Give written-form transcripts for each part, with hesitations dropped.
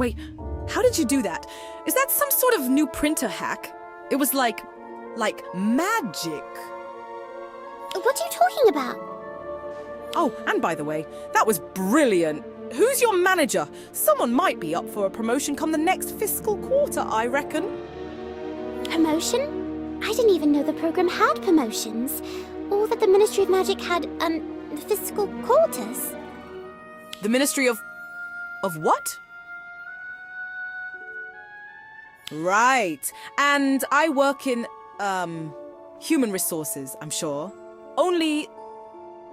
Wait, how did you do that? Is that some sort of new printer hack? It was like magic. What are you talking about? Oh, and by the way, that was brilliant. Who's your manager? Someone might be up for a promotion come the next fiscal quarter, I reckon. Promotion? I didn't even know the program had promotions. Or that the Ministry of Magic had, fiscal quarters. The Ministry of what? Right. And I work in, human resources, I'm sure. Only,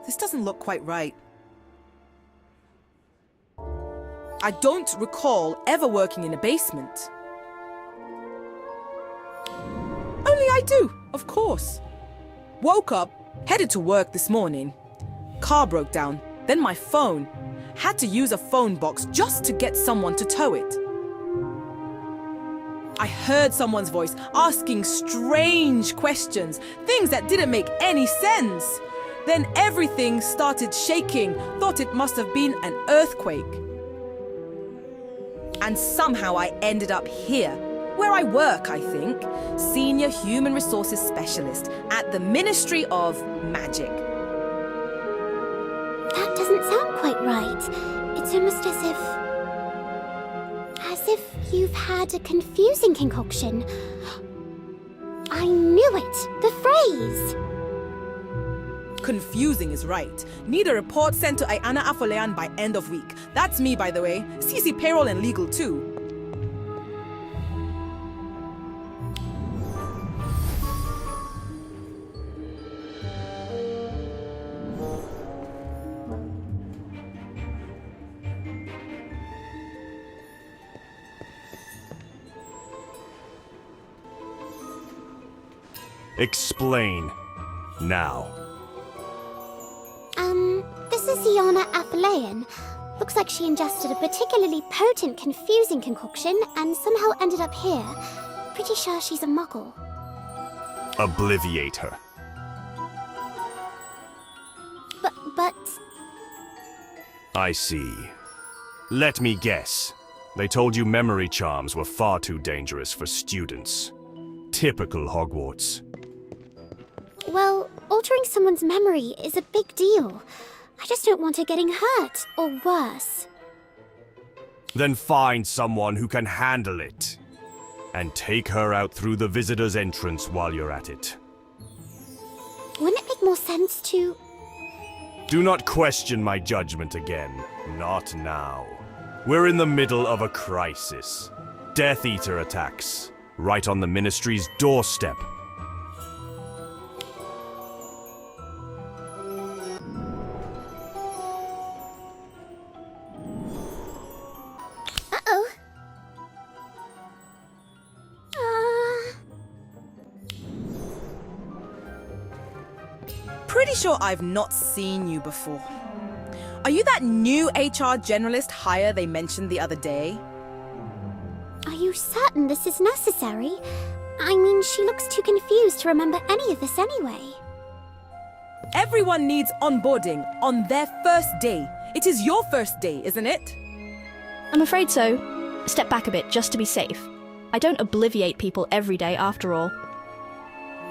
this doesn't look quite right. I don't recall ever working in a basement. Only I do, of course. Woke up, headed to work this morning. Car broke down, then my phone. Had to use a phone box just to get someone to tow it. I heard someone's voice asking strange questions, things that didn't make any sense. Then everything started shaking, thought it must have been an earthquake. And somehow I ended up here, where I work, I think. Senior Human Resources Specialist at the Ministry of Magic. That doesn't sound quite right. It's almost as if you've had a confusing concoction. I knew it! The phrase! Confusing is right. Need a report sent to Ayana Afolean by end of week. That's me, by the way. CC payroll and legal too. Explain. Now. This is Iona Aphalean. Looks like she ingested a particularly potent, confusing concoction and somehow ended up here. Pretty sure she's a muggle. Obliviate her. But... I see. Let me guess. They told you memory charms were far too dangerous for students. Typical Hogwarts. Well, altering someone's memory is a big deal. I just don't want her getting hurt, or worse. Then find someone who can handle it. And take her out through the visitor's entrance while you're at it. Wouldn't it make more sense to... Do not question my judgment again. Not now. We're in the middle of a crisis. Death Eater attacks. Right on the Ministry's doorstep. Uh-oh. Pretty sure I've not seen you before. Are you that new HR generalist hire they mentioned the other day? Are you certain this is necessary? I mean, she looks too confused to remember any of this anyway. Everyone needs onboarding on their first day. It is your first day, isn't it? I'm afraid so. Step back a bit, just to be safe. I don't obliviate people every day, after all.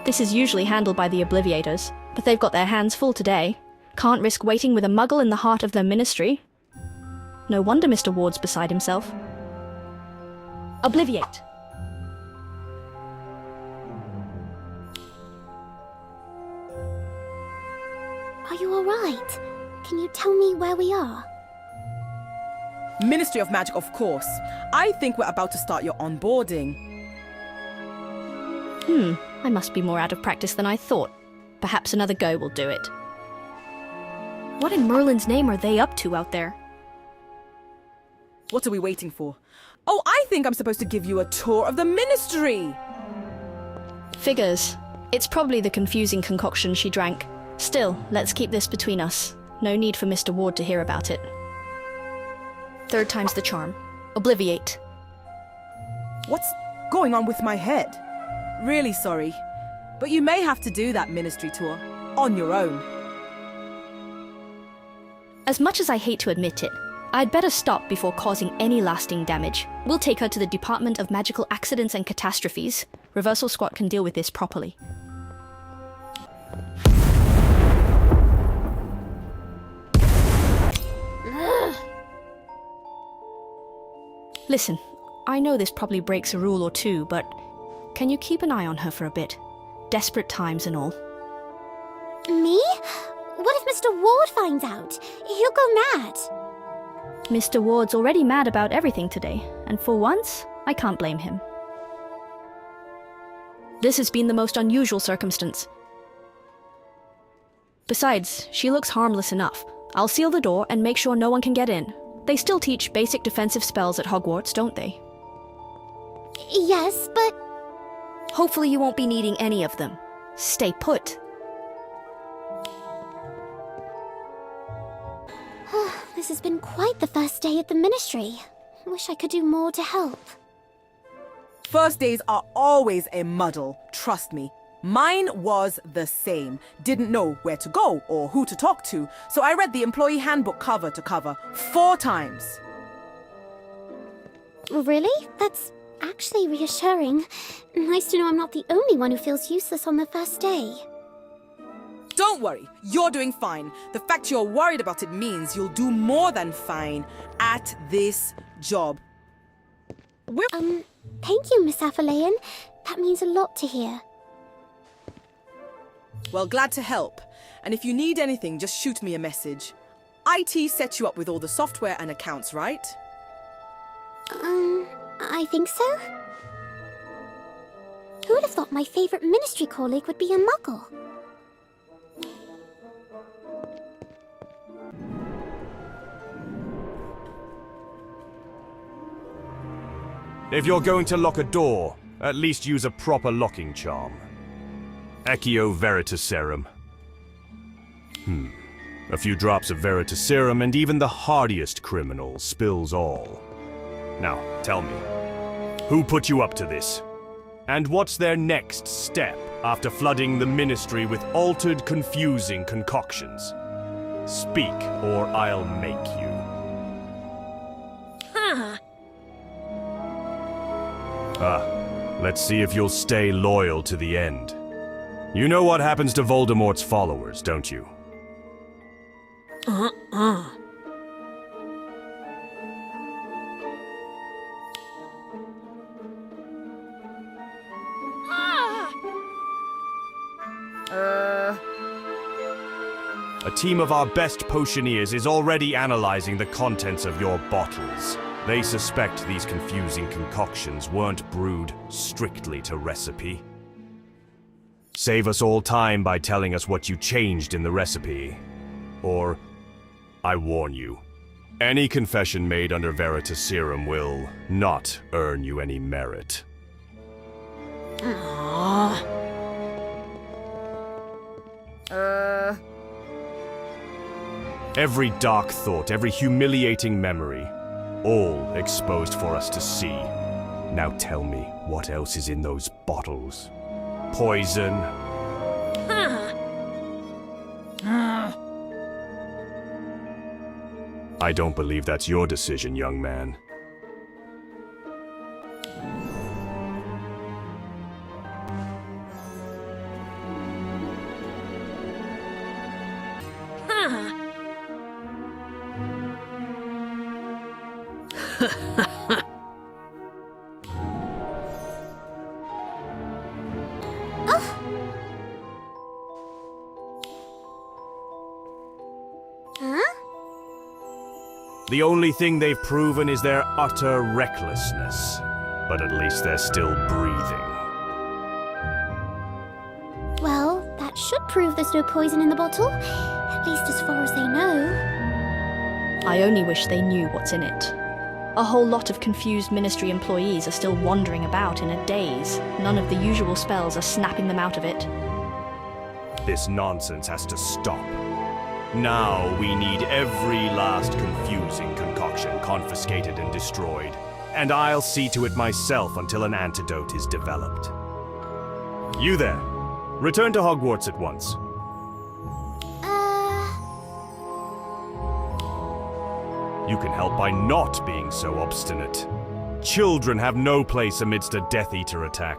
This is usually handled by the obliviators, but they've got their hands full today. Can't risk waiting with a muggle in the heart of their ministry. No wonder Mr. Ward's beside himself. Obliviate. Are you alright? Can you tell me where we are? Ministry of Magic, of course. I think we're about to start your onboarding. I must be more out of practice than I thought. Perhaps another go will do it. What in Merlin's name are they up to out there? What are we waiting for? Oh, I think I'm supposed to give you a tour of the Ministry! Figures. It's probably the confusing concoction she drank. Still, let's keep this between us. No need for Mr. Ward to hear about it. Third time's the charm. Obliviate. What's going on with my head? Really sorry, but you may have to do that Ministry tour on your own. As much as I hate to admit it, I'd better stop before causing any lasting damage. We'll take her to the Department of Magical Accidents and Catastrophes. Reversal Squad can deal with this properly. Listen, I know this probably breaks a rule or two, but can you keep an eye on her for a bit? Desperate times and all. Me? What if Mr. Ward finds out? He'll go mad. Mr. Ward's already mad about everything today, and for once, I can't blame him. This has been the most unusual circumstance. Besides, she looks harmless enough. I'll seal the door and make sure no one can get in. They still teach basic defensive spells at Hogwarts, don't they? Yes, but... Hopefully you won't be needing any of them. Stay put. This has been quite the first day at the Ministry. Wish I could do more to help. First days are always a muddle, trust me. Mine was the same. Didn't know where to go or who to talk to, so I read the employee handbook cover to cover 4 times. Really? That's actually reassuring. Nice to know I'm not the only one who feels useless on the first day. Don't worry, you're doing fine. The fact you're worried about it means you'll do more than fine at this job. Thank you, Miss Aphelion. That means a lot to hear. Well, glad to help. And if you need anything, just shoot me a message. IT set you up with all the software and accounts, right? I think so. Who would have thought my favorite Ministry colleague would be a Muggle? If you're going to lock a door, at least use a proper locking charm. Accio Veritaserum. A few drops of Veritaserum and even the hardiest criminal spills all. Now, tell me, who put you up to this? And what's their next step after flooding the Ministry with altered, confusing concoctions? Speak, or I'll make you. Let's see if you'll stay loyal to the end. You know what happens to Voldemort's followers, don't you? A team of our best potioneers is already analyzing the contents of your bottles. They suspect these confusing concoctions weren't brewed strictly to recipe. Save us all time by telling us what you changed in the recipe. Or, I warn you, any confession made under Veritaserum will not earn you any merit. Every dark thought, every humiliating memory, all exposed for us to see. Now tell me, what else is in those bottles? Poison? I don't believe that's your decision, young man. The only thing they've proven is their utter recklessness. But at least they're still breathing. Well, that should prove there's no poison in the bottle. At least as far as they know. I only wish they knew what's in it. A whole lot of confused Ministry employees are still wandering about in a daze. None of the usual spells are snapping them out of it. This nonsense has to stop. Now we need every last confusing concoction confiscated and destroyed. And I'll see to it myself until an antidote is developed. You there. Return to Hogwarts at once. You can help by not being so obstinate. Children have no place amidst a Death Eater attack.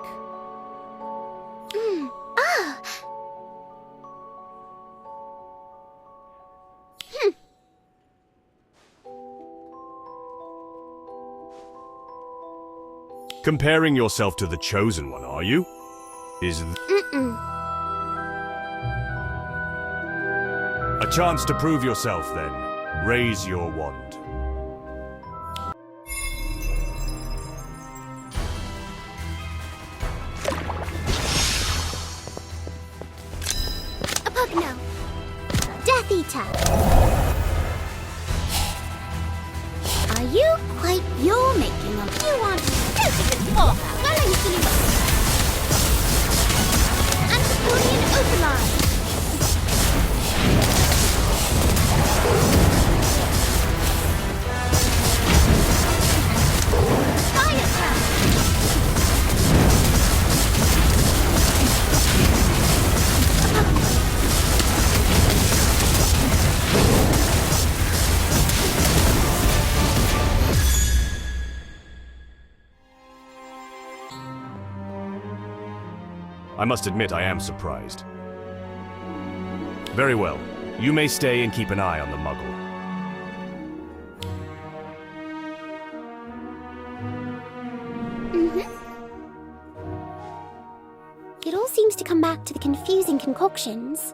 Comparing yourself to the Chosen One, are you? A chance to prove yourself, then. Raise your wand. A Pugno. Death Eater. Are you quite you're making of? You want well, I used to live. Antipodean Overline. Fire Trap. I must admit I am surprised. Very well. You may stay and keep an eye on the Muggle. It all seems to come back to the confusing concoctions.